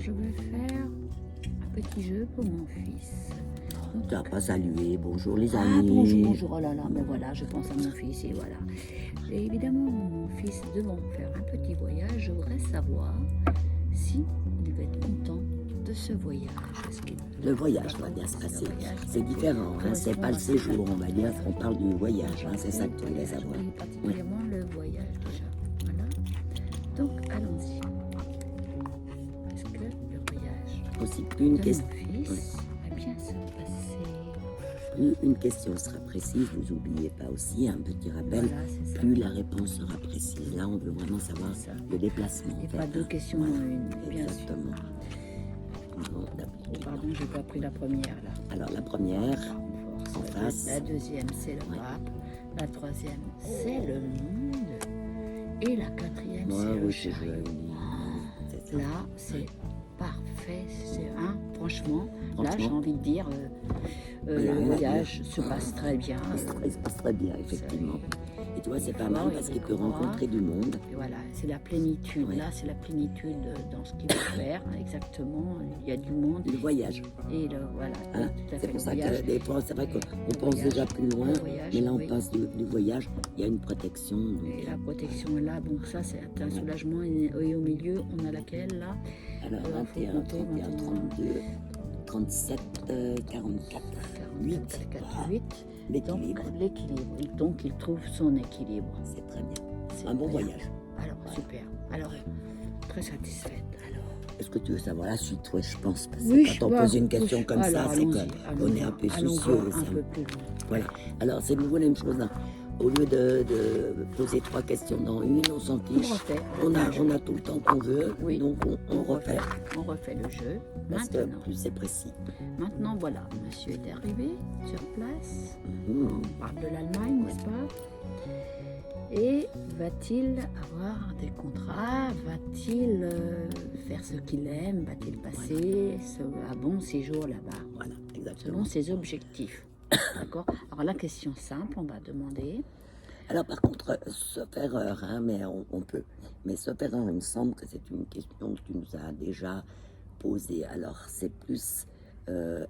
je vais faire un petit jeu pour mon fils. Tu n'as pas salué, bonjour les Ah, amis. bonjour, bonjour, oh là là, mais voilà, je pense à mon fils et voilà. Et évidemment, mon fils devant faire un petit voyage, je voudrais savoir si il va être content de ce voyage. Le voyage va bien se passer. C'est différent, hein, c'est pas le séjour, on va dire, on parle du voyage, hein, c'est ça que tu voulais savoir. Oui, particulièrement le voyage déjà. Voilà. Donc, allons-y. Est-ce que le voyage Aussi, plus une, de question, mon fils va bien se passer? plus une question sera précise, vous n'oubliez pas aussi un petit rappel, Voilà, c'est ça. plus la réponse sera précise. Là, on veut vraiment savoir C'est ça. le déplacement. Et en fait, pas deux hein. questions Voilà. en une, bien sûr. Exactement. Bon, Oh, d'habitude. pardon, j'ai pas pris la première là. Alors, la première, Force. en face. La deuxième, c'est le Ouais. pape. La troisième, c'est le monde. Et la quatrième, moi, c'est le oui, c'est chariot. joli. C'est ça. Là, c'est parfait. C'est franchement, là, Franchement. j'ai envie de dire, Il y a le rien à voyage dire. se passe très bien. Il se passe très bien, effectivement. Et tu vois, c'est pas mal parce qu'il peut rencontrer du monde. Et voilà, c'est la plénitude. Ouais. Là, c'est la plénitude dans ce qu'il veut faire. Exactement. Il y a du monde. Le voyage. Et voilà, Hein, tout à c'est fait. pour Le ça voyage. que des fois, c'est vrai qu'on pense voyage, déjà plus loin, le voyage, mais là on oui. passe du voyage, il y a une protection. Donc, Et la protection est là, donc ça c'est un soulagement. Et au milieu, on a laquelle là? alors Alors, faut 21, compter 31, maintenant. 32, 37, 44, 8, 4, 8. Donc l'équilibre, l'équilibre. Donc il trouve son équilibre. c'est très bien. C'est Un bon bien. voyage. Alors super. Alors très satisfaite. Alors. Est-ce que tu veux savoir la suite? Oui, je pense, parce que Oui, quand on bah, pose une question oui. comme ça, Alors, c'est allons-y, qu'on est un peu allons soucieux. voir un ça. peu plus loin. Voilà. Alors, c'est nouveau la même chose. Hein. Au lieu de poser 3 questions dans une, on s'en On fiche. refait. On a tout le temps qu'on veut, Oui. donc on refait. On refait le jeu. Parce que Maintenant. plus c'est précis. Maintenant, voilà, monsieur est arrivé sur place. Mhm. On parle de l'Allemagne, n'est-ce pas? Et va-t-il avoir des contrats? Va-t-il faire ce qu'il aime? Va-t-il passer un bon séjour là-bas? Voilà, exactement. Selon ses objectifs. D'accord? Alors la question simple, on va demander. Alors par contre, sauf erreur, hein, mais on peut. Mais sauf erreur, il me semble que c'est une question que tu nous as déjà posée. Alors c'est plus,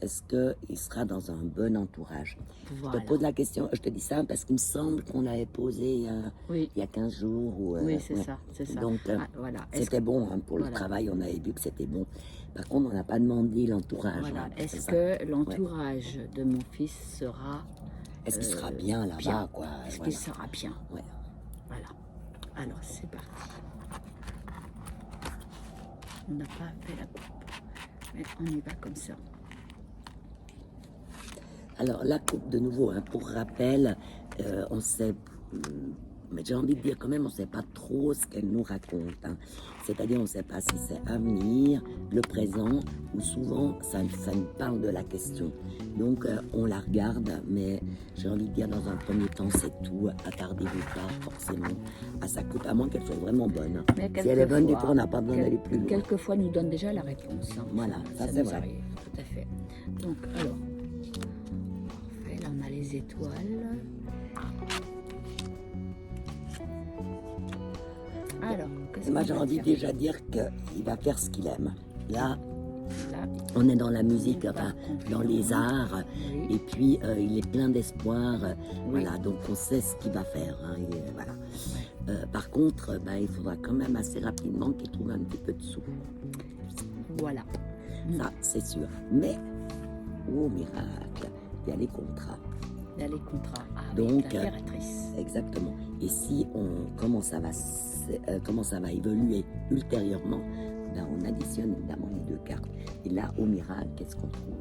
est-ce qu'il sera dans un bon entourage? Voilà. Je te pose la question, je te dis ça parce qu'il me semble qu'on l'avait posé Oui. il y a 15 jours. Oui, c'est ouais. ça, c'est ça. Donc voilà. c'était bon hein, pour le Voilà. travail, on avait vu que c'était bon. Par contre, on n'a pas demandé l'entourage. Voilà. hein, Est-ce c'est ça. que l'entourage de mon fils sera Est-ce qu'il sera bien là-bas bien? quoi? Est-ce Voilà. qu'il sera bien? Ouais. Voilà. Alors, c'est parti. On n'a pas fait la coupe, mais on y va comme ça. Alors la coupe de nouveau, hein, pour rappel, on sait, mais j'ai envie de dire quand même, on ne sait pas trop ce qu'elle nous raconte. Hein. C'est-à-dire, on ne sait pas si c'est avenir, le présent, ou souvent ça nous parle de la question. Donc on la regarde, mais j'ai envie de dire dans un premier temps, c'est tout. Attardez-vous pas forcément à sa coupe, à moins qu'elle soit vraiment bonne. Hein. Mais Si elle est bonne, des quelquefois, fois, on n'a pas besoin d'aller plus loin. Quelquefois, nous donne déjà la réponse. Hein. Voilà, ça c'est nous vrai. arrive, tout à fait. Donc, alors, parfait, là on a les étoiles. Alors, qu'est-ce Moi, qu'on j'ai va envie faire? déjà de dire qu'il va faire ce qu'il aime. Là, Là, on est dans la musique, Par enfin, contre, dans les arts, oui. et puis il est plein d'espoir. Oui. Voilà, donc on sait ce qu'il va faire. Hein, et, voilà. Par contre, il faudra quand même assez rapidement qu'il trouve un petit peu de sous. Voilà. Ça, c'est sûr. Mais, oh miracle, il y a les contrats. Il y a les contrats Donc, avec l'impératrice. Exactement. Et si comment ça va évoluer ultérieurement, on additionne évidemment les 2 cartes. Et là, au miracle, qu'est-ce qu'on trouve?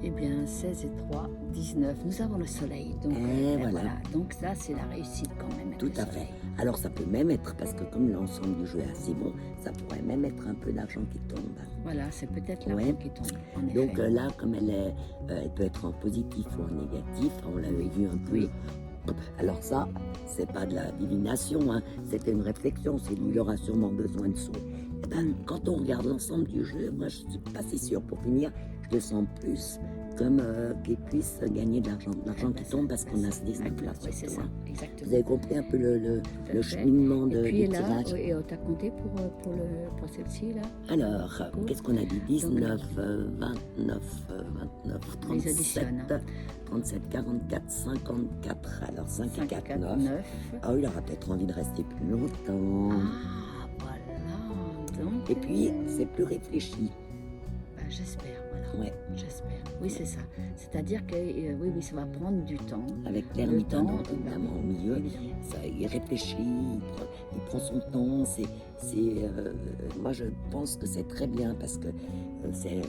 Eh bien, 16 et 3, 19. Nous avons le soleil. Donc, Et voilà. Donc ça, c'est la réussite quand même. avec Tout le à soleil. fait. Alors ça peut même être, parce que comme l'ensemble du jeu est assez bon, ça pourrait même être un peu d'argent qui tombe. Voilà, c'est peut-être l'argent Ouais. qui tombe. En Donc effet. là, comme elle peut être en positif ou en négatif, on l'avait vu un peu. Oui. Alors ça, c'est pas de la divination, hein, c'était une réflexion, c'est lui, il aura sûrement besoin de sous. Eh ben, quand on regarde l'ensemble du jeu, moi je suis pas si sûre. Pour finir, je le sens plus comme qu'ils puissent gagner de l'argent qui tombe parce qu'on a ce 19 là. Oui, c'est surtout, ça, hein. exactement. Vous avez compris un peu le Tout à le fait. cheminement Et puis du là, tirage. et on t'a compté pour celle-ci, là. Alors, qu'est-ce qu'on a dit? 19, 29, 29, Les 37, additionne, hein. 37, 44, 54. Alors, 5 et 4, 9. 9. Ah, il aura peut-être envie de rester plus longtemps. Ah, voilà. Donc, Et puis, c'est plus réfléchi. bah, j'espère, voilà. Ouais. J'espère. Oui, c'est ça. C'est-à-dire que oui, ça va prendre du temps. Avec Le l'ermite, temps, donc, évidemment, au milieu. évidemment. Ça, il réfléchit, il prend son temps. Moi, je pense que c'est très bien parce que je le C'est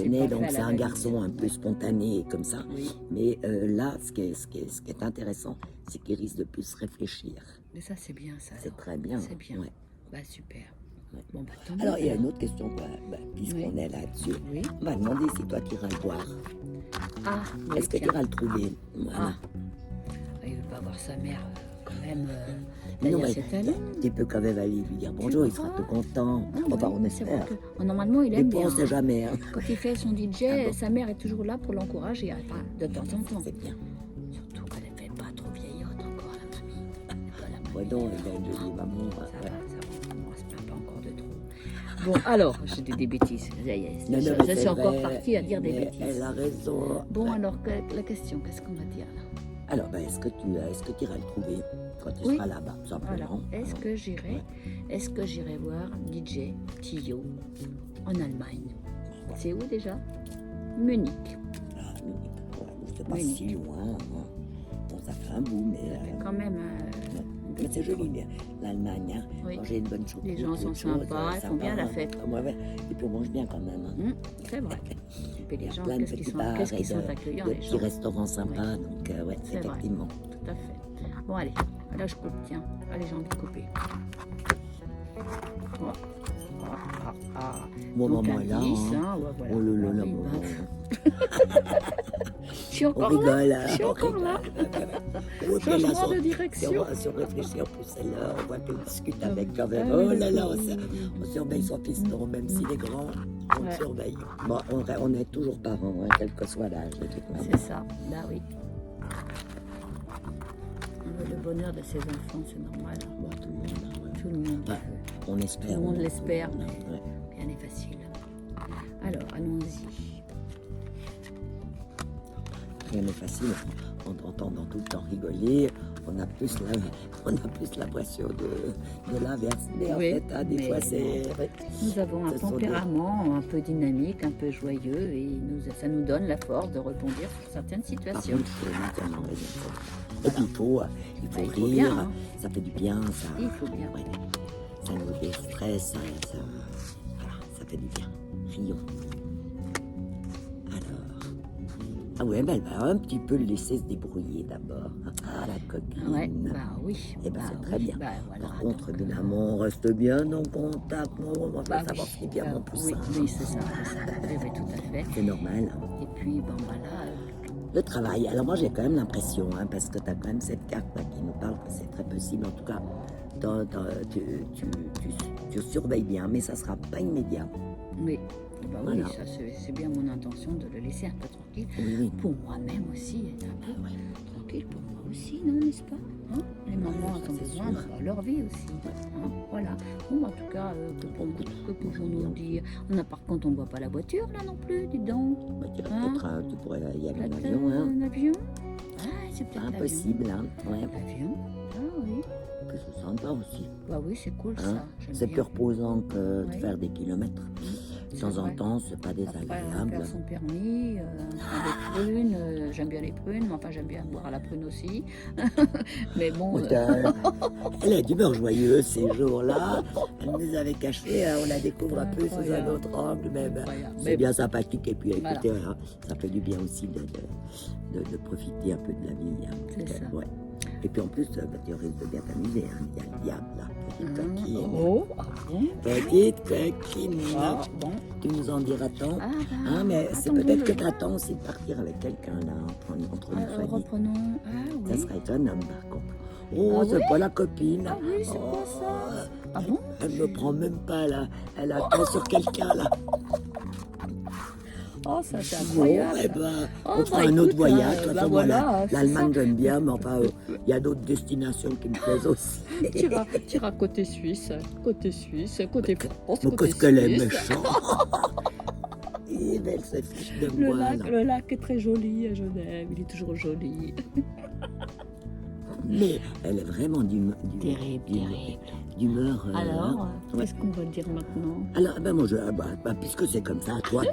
connais, pas donc fait à la c'est un va-vite. garçon un peu Ouais. spontané comme ça. Oui, Mais là, ce qui est intéressant, c'est qu'il risque de plus réfléchir. mais ça, c'est bien, ça. C'est alors. très bien. C'est bien. Ouais. Bah, super. Ouais. Bon, bah, tant mieux, Alors, il y a alors. une autre question, puisqu'on Oui. est là-dessus. Oui. On va demander si toi, tu iras le voir. Ah, oui, Est-ce que tu tiens. iras le trouver? Voilà. Ah, il veut pas voir sa mère, quand même. Mais non, D'ailleurs, mais c'est talent. tu peux quand même aller lui dire bonjour, il sera tout content. Ah, Enfin, oui, on c'est vrai espère. que normalement, il Mais aime bon, bien. on sait jamais. Hein. Quand il fait son DJ, Ah bon. sa mère est toujours là pour l'encourager, de temps en temps. C'est bien. Surtout qu'elle ne fait pas trop vieillotte encore, la mamie. Elle n'est pas la mamie. Ouais, donc, elle a une jolie maman. Ça Ouais. va, on ne se plaint pas encore de trop. Bon, alors, j'ai dit des bêtises. Non, non, Je mais suis c'est encore vrai, partie à dire des mais bêtises. Elle a raison. Bon, Ouais. alors, la question, qu'est-ce qu'on va dire là? Alors, est-ce que tu iras le trouver quand tu Oui. seras là-bas, tout Voilà. simplement? Est-ce que j'irai voir DJ Tio en Allemagne? C'est où déjà? Munich. Ah, Munich. Ouais, c'est pas Munich. si loin. Hein. Bon, ça fait un bout, mais. Ça fait quand même. Mais c'est joli, bien. L'Allemagne, hein. Oui. Manger une bonne choucroute. Les gens sont autre chose, sympas, ils font bien la hein. fête. Ouais, ouais. Et puis on mange bien quand même. Hein. C'est vrai. Et puis Il y les a gens, plein de qu'est-ce qu'ils petits sont, bars qu'est-ce et qu'ils sont de accueillants, des les petits gens. restaurants sympas, donc ouais, C'est vrai. effectivement. Tout à fait. Bon, allez, là je coupe, tiens. Allez, j'ai envie de couper. Oh. Mon Donc, maman un est là. 10, Hein. hein, ouais, voilà. Oh là là là, Oui, bon, ben, je suis on encore là. rigole. Hein, Je suis on encore là. rigole. Ouais, puis là, Changement de si direction. on réfléchit, en plus, elle, on voit qu'elle discute avec quand Ah même. oui, Oh là là, d'accord. on surveille son piston, même s'il est grand, on le Ouais. surveille. Bon, on est toujours parents, hein, quel que soit l'âge, de toute manière. C'est ça, bah oui. Le bonheur de ses enfants, c'est normal. Bon, tout le monde, hein, ouais. Tout le monde Ouais, on espère. Tout le monde l'espère, Ouais. mais rien n'est facile. Alors, allons-y. Rien n'est facile. En t'entendant tout le temps rigoler, on a plus l'impression de l'inverse. Mais en Oui, fait, hein, des mais fois, c'est. Nous avons un Ce sont tempérament un peu dynamique, un peu joyeux, et ça nous donne la force de rebondir sur certaines Par situations. contre, c'est entièrement raison. Et puis, il faut il faut rire, bien, hein. ça fait du bien, ça. Il faut bien. Ouais, ça nous déstresse, voilà, ça fait du bien. Rions. Alors. Ah ouais, ben, elle va un petit peu le laisser se débrouiller d'abord. Ah, la coquine. Ouais, bah oui. Eh ben, bah c'est très oui, bien. bah voilà, Par contre, donc, évidemment, on reste bien en contact. On va bah savoir oui, ce qui est bien mon poussin. Oui, c'est ça, c'est ça. Oui, oui, tout à fait. C'est normal. Et puis, bon, voilà. Le travail. Alors moi, j'ai quand même l'impression, hein, parce que tu as quand même cette carte là, qui nous parle que c'est très possible. En tout cas, tu surveilles bien, mais ça ne sera pas immédiat. Oui, bah oui, Voilà. ça c'est bien mon intention de le laisser un peu tranquille. Oui, oui. Pour moi-même aussi, être un peu Ouais. tranquille pour moi aussi, non, n'est-ce pas? Hein, les mamans ça, ont c'est besoin sûr. d'avoir leur vie aussi. Hein, voilà. Bon, en tout cas, que pouvons-nous dire? Par contre, on ne voit pas la voiture là non plus, dis donc. Bah, tu, Hein? tu pourrais y aller en Peut-être avion. Hein. un avion? Ah, c'est Pas peut-être l'avion. impossible. Hein. Ouais. L'avion? Ah oui. Que c'est sympa aussi. Bah oui, c'est cool Hein. ça. j'aime C'est bien. plus reposant que de Ouais. faire des kilomètres. De C'est temps en vrai. temps, c'est pas Après, désagréable. faire son permis, prendre des prunes, j'aime bien les prunes, mais enfin j'aime bien boire à la prune aussi. Mais bon, Elle est d'humeur joyeuse ces jours-là. Elle nous avait cachés, hein, on la découvre un peu sous un Incroyable. autre angle, mais incroyable. c'est bien sympathique. Et puis Voilà. écoutez, hein, ça fait du bien aussi de profiter un peu de la vie. Hein. C'est ça. Ouais. Et puis en plus, tu risques de bien t'amuser. Hein. Il y a le diable là, petite coquine. Oh, ah bon? Petite coquine. Ah, bon. Tu nous en diras tant. Ah, bah, Hein, mais c'est attendons peut-être le que tu attends aussi de partir avec quelqu'un là, entre nous familles. reprenons. Ah Ça oui. serait un homme par contre. Oh, Ah c'est oui pas la copine. Ah oui, c'est quoi ça? Ah bon? Elle me prend même pas là. Elle attend sur quelqu'un là. Oh, ça c'est Bon, incroyable. eh ben, Oh, on fera bah, un autre écoute, voyage. De toute bah façon, voilà, moi, c'est l'Allemagne, ça. j'aime bien, mais enfin, il y a d'autres destinations qui me plaisent aussi. T'iras côté Suisse, côté France, Mais côté qu'est-ce qu'elle est Suisse. méchante. Et elle se fiche de Le moi, lac, là. le lac est très joli à Genève, il est toujours joli. Mais elle est vraiment Terrible, terrible. d'humeur. Alors, ouais. qu'est-ce qu'on va dire maintenant? Alors, ben moi, puisque c'est comme ça, toi,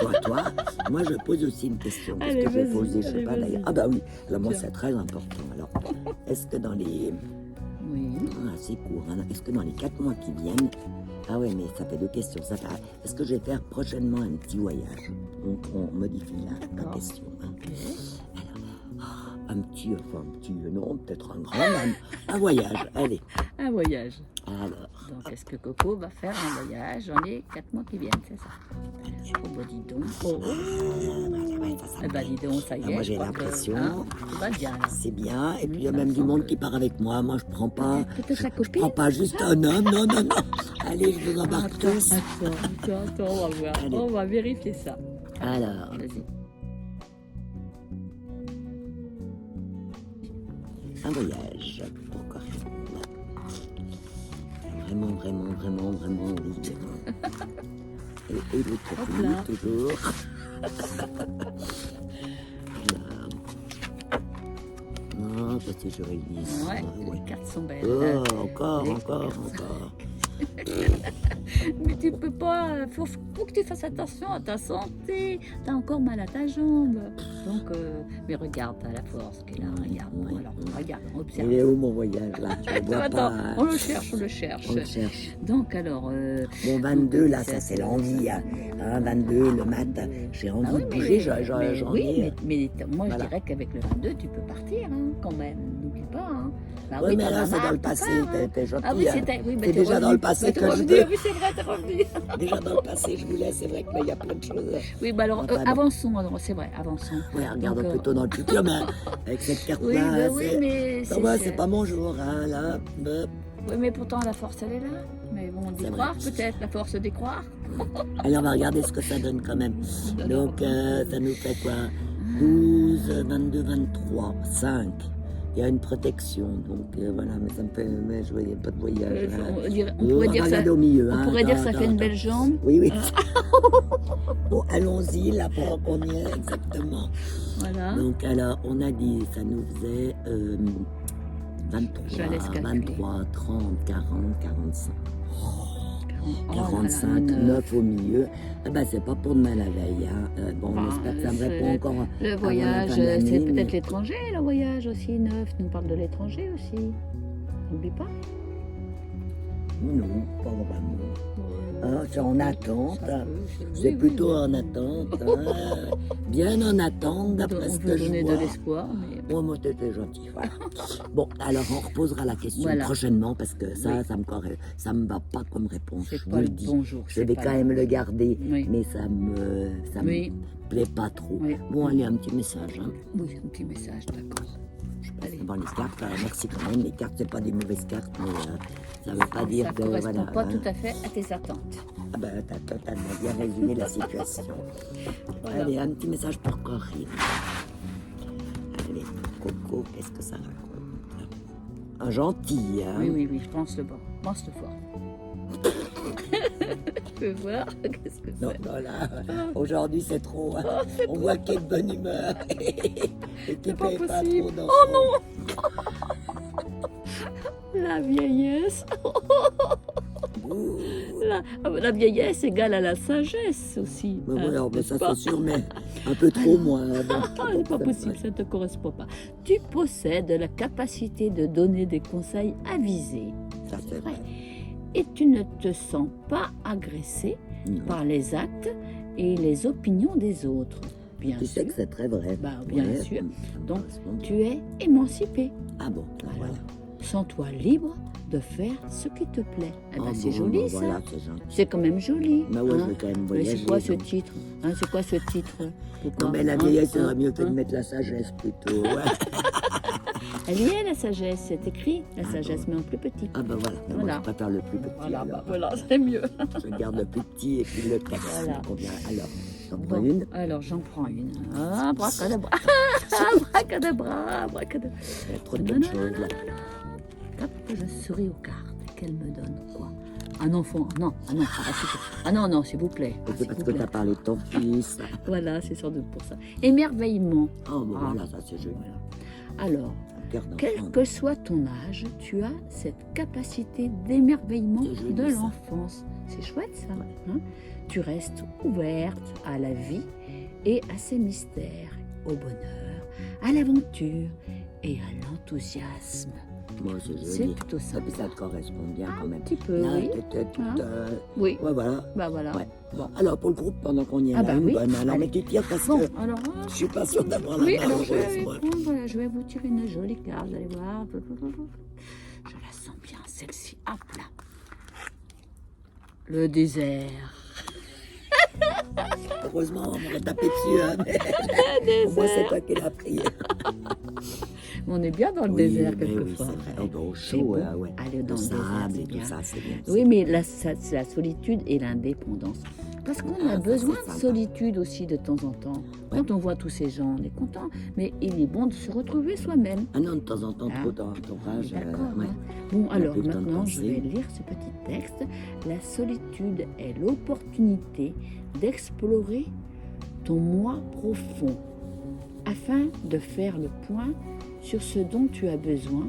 moi je pose aussi une question. Qu'est-ce Allez, que je vais vas-y, poser, je sais allez, pas vas-y. d'ailleurs. Ah bah oui, alors moi Tiens. c'est très important. Alors, est-ce que dans les... Oui. Ah, c'est court, hein. Est-ce que dans les 4 mois qui viennent... Ah ouais, mais ça fait 2 questions. Est-ce que je vais faire prochainement un petit voyage? On modifie la D'accord. question. Hein. Ok. Non, peut-être un grand, un voyage. Allez. Un voyage. Alors, Donc, est-ce que Coco va faire un voyage dans les 4 mois qui viennent, c'est ça? Oh, bah dis donc. Oh, ça eh ben dis donc, ça y est. moi, je j'ai crois l'impression. tout va bien, là. c'est bien. Et puis, il y a ça même me du semble. monde qui part avec moi. Moi, je prends pas... Peut-être sa Je copine? prends pas juste un homme. Non. Allez, je vous embarque tous. Attends, on va voir. Allez. On va vérifier ça. Alors, Vas-y. un voyage pour Corinne. Vraiment envie. Et l'autre Hop fille, là. toujours. Voilà. Non, parce que je réalise. Ouais, les cartes sont belles. Oh, encore. Mais tu peux pas, faut que tu fasses attention à ta santé. T'as encore mal à ta jambe. Donc, mais regarde, t'as la force qui est là. Regarde, alors, regarde, observe. Il est où mon voyage là? Je le vois Attends, pas. on le cherche. On le cherche. Donc, alors. Bon, 22, là, ça c'est l'envie. Hein. 22, le matin, j'ai envie de bouger, j'en ai. Mais moi, Voilà. je dirais qu'avec le 22, tu peux partir, hein, quand même. N'oublie pas. Hein. Bah Ouais, mais t'en là, as c'est marre, dans le tu passé, pars, hein. t'es gentil. Ah oui, hein. c'était. Oui, C'est déjà dans le passé t'es que je revenu. veux. Oui, c'est vrai, t'es revenu. Déjà dans le passé, je voulais, c'est vrai que là, il y a plein de choses. Oui, bah alors, Enfin, non. avançons, c'est vrai, avançons. Ouais, regardons Donc, plutôt dans le futur, mais avec cette Oui, carte-là, bah oui, mais c'est pas mon jour, hein, là. Oui, mais pourtant, la force, elle est là. Mais bon, d'y C'est croire, vrai. peut-être, la force d'y croire. Allez, on va regarder ce que ça donne quand même. Donc, ça nous fait quoi? 12, 22, 23, 5. Il y a une protection, donc voilà, mais ça me fait, mais je voyais pas de voyage. Là. On pourrait dire ça. Regarde au milieu. On pourrait dire que ça fait une belle jambe. Oui. Bon, allons-y, là, pour qu'on y est exactement. Voilà. Donc, alors, on a dit, ça nous faisait 23, Je la laisse calculer. 23, 30, 40, 45. Oh, 45, voilà, 9 au milieu. Eh ben, c'est pas pour demain la veille. Hein. Bon, on espère que ça me répond encore. Le avant la voyage, fin de l'année, c'est mais- peut-être l'étranger, le voyage aussi, neuf. Tu nous parles de l'étranger aussi. N'oublie pas. Non, pas vraiment. Hein, c'est en attente. Ça peut, C'est oui, plutôt oui. en attente. Hein. Bien en attente, d'après On ce veut que je donner de vois. l'espoir, mais Oh, moi, t'étais gentil. Voilà. Bon, alors on reposera la question Voilà. prochainement parce que ça, Oui. ça me va pas comme réponse. c'est Je pas vous le le dis. bonjour. Je c'est vais pas quand le- même le garder, Oui. mais ça me Oui. plaît pas trop. Oui. Bon, allez, un petit message. Hein. Oui, un petit message, d'accord. Allez. Bon, les cartes, merci quand même. Les cartes, c'est pas des mauvaises cartes, mais ça veut pas dire Ça que ne correspond voilà. pas hein. tout à fait à tes attentes. Ah ben, t'as totalement bien résumé la situation. Voilà. Allez, un petit message pour Corinne. Allez, Coco, qu'est-ce que ça raconte? Un gentil, hein? Oui, je pense le bon. Pense-le fort. Tu peux voir qu'est-ce que Non, c'est. non, là, aujourd'hui c'est trop. Hein. On voit qu'il est de bonne humeur. Et qu'il pas paye pas possible. trop dans Oh son- La vieillesse. Ouh. La vieillesse égale à la sagesse aussi. Mais ouais, mais n'est-ce ça pas? c'est sûr, mais un peu trop moins. Hein, donc, Ah, c'est pas possible, ça ne te correspond pas. Tu possèdes la capacité de donner des conseils avisés. Ça c'est vrai. Et tu ne te sens pas agressé Non. par les actes et les opinions des autres. Bien Tu sais sûr. que c'est très vrai. Bah, bien Ouais, sûr. ça me Donc, correspond. Tu es émancipé. Ah bon, voilà. Sens-toi libre de faire ce qui te plaît. Eh ben, Ah c'est bon, joli bah, ça. Voilà, c'est gentil. C'est quand même joli. Bah ouais, hein. je vais quand même Mais voyager. c'est quoi ce donc. titre hein, c'est quoi ce titre Pourquoi Non, mais la Hein, vieillesse, hein, serait mieux que de hein. mettre la sagesse plutôt. Ouais. Elle y est la sagesse, c'est écrit la Ah sagesse, bon. mais en plus petit. Ah bah voilà, moi Voilà. je préfère le plus petit. Voilà, alors. bah, voilà, c'est mieux. Je garde le plus petit et puis le texte Voilà. me convient. Alors, J'en prends Bon, une. alors j'en prends une. Ah, bracadabra. Bracadabra, bracadabra. Il y a trop de Non, bonnes non, choses là. Hop, je souris aux cartes. Qu'elle me donne quoi? Un enfant? Non, ah non, ah non, non, s'il vous plaît. Et c'est S'il parce vous que tu plaît. as parlé de ton fils. Voilà, c'est sans doute pour ça. Émerveillement. Oh, bon, Ah. voilà, ça c'est joli. Alors, Cœur d'enfant. quel que soit ton âge, tu as cette capacité d'émerveillement C'est joli, de ça. l'enfance. C'est chouette ça. Hein? Tu restes ouverte à la vie et à ses mystères, au bonheur, à l'aventure et à l'enthousiasme. Moi, c'est C'est joli. plutôt ça. Et puis ça te correspond bien quand même. Un petit peu, Là, oui. t'étais toute, Hein? Oui, ouais, voilà. bah voilà. Ouais. Bon. Alors, pour le groupe, pendant qu'on y est Ah là, bah une oui. bonne. Alors, Allez. mais tu tires parce Bon, que alors, je suis pas sûre d'avoir la oui, main alors heureuse, moi. voilà, je vais vous tirer une jolie carte, vous allez voir. Je la sens bien, celle-ci. Hop là. Le désert. Heureusement, on m'aurait tapé dessus, hein, mais au moins, c'est toi qui l'as pris. On est bien dans le Oui, désert mais oui, quelquefois. c'est vrai. Au C'est chaud, beau. ouais. Aller dans Le le désert, sable c'est et tout bien. ça, c'est bien. Oui, mais c'est la solitude et l'indépendance. Parce qu'on Ah, a ça, besoin c'est de sympa. solitude aussi de temps en temps. Quand on voit tous ces gens, on est content. Mais il est bon de se retrouver soi-même. Ah non, de temps en temps, Ah. trop dans l'entourage. D'accord. Ouais. hein. Bon, a alors plus le temps de maintenant, je penser. vais lire ce petit texte. La solitude est l'opportunité d'explorer ton moi profond afin de faire le point sur ce dont tu as besoin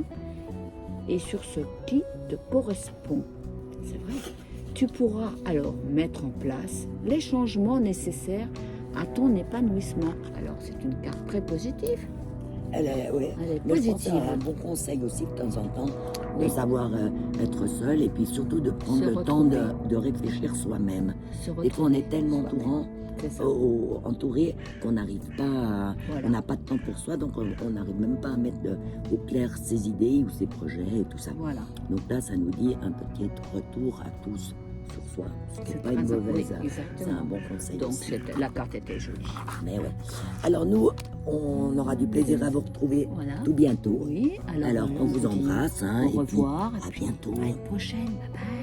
et sur ce qui te correspond. C'est vrai. Tu pourras alors mettre en place les changements nécessaires à ton épanouissement. Alors, c'est une carte très positive. Elle est, ouais. Elle est Mais je pense que c'est positive. un bon conseil aussi de temps en temps de savoir être seul et puis surtout de prendre Se le temps de, retrouver. de réfléchir soi-même. Se Des fois, on retrouver est tellement soi-même. C'est ça. entouré qu'on n'arrive pas à, Voilà. on n'a pas de temps pour soi, donc on n'arrive même pas à mettre au clair ses idées ou ses projets et tout ça. Voilà. Donc là, ça nous dit un petit retour à tous sur soi, ce qui n'est C'est pas une très- mauvaise, oui, c'est exactement. un bon conseil Donc, aussi. la carte était jolie. Mais ouais. Alors nous, on aura du plaisir à vous retrouver Voilà. tout bientôt. Oui, Alors, on vous dit embrasse. Hein, au et puis, revoir. à et puis bientôt. À une prochaine. Bye bye.